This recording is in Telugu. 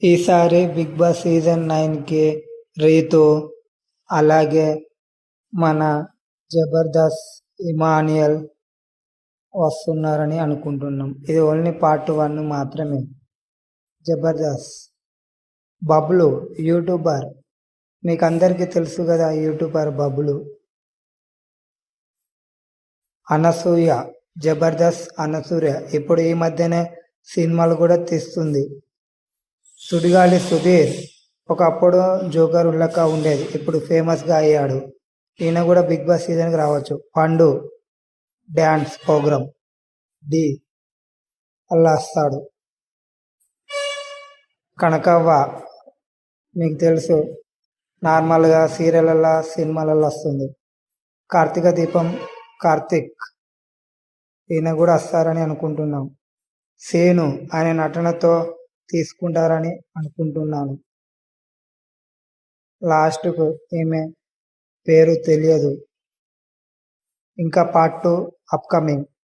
ఈసారి 'బిగ్ బాస్' సీజన్ 9కి రీతూ, అలాగే మన 'జబర్దస్త్' ఇమాన్యుయల్ వస్తున్నారని అనుకుంటున్నాం. ఇది ఓన్లీ పార్ట్ 1 మాత్రమే. 'జబర్దస్త్' బబ్లు యూట్యూబర్, మీకు అందరికీ తెలుసు కదా యూట్యూబర్ బబ్లు. అనసూయ, జబర్దస్త్ అనసూయ ఇప్పుడు ఈ మధ్యనే సినిమాలు కూడా తీస్తుంది. సుడిగాలి సుధీర్ ఒకప్పుడు జోకర్ లెక్క ఉండేది, ఇప్పుడు ఫేమస్గా అయ్యాడు. ఈయన కూడా 'బిగ్ బాస్' సీజన్కి రావచ్చు. పండు డ్యాన్స్ ప్రోగ్రామ్ డి అలా వస్తాడు. కనకవ్వ మీకు తెలుసు, నార్మల్గా సీరియళ్ళల్లో సినిమాలలో వస్తుంది. కార్తీక దీపం కార్తిక్, ఈయన కూడా వస్తారని అనుకుంటున్నాం. సేను ఆయన నటనతో తీసుకుంటారని అనుకుంటున్నాను. లాస్ట్కు ఈమె పేరు తెలియదు. ఇంకా పార్ట్ 2 అప్కమింగ్.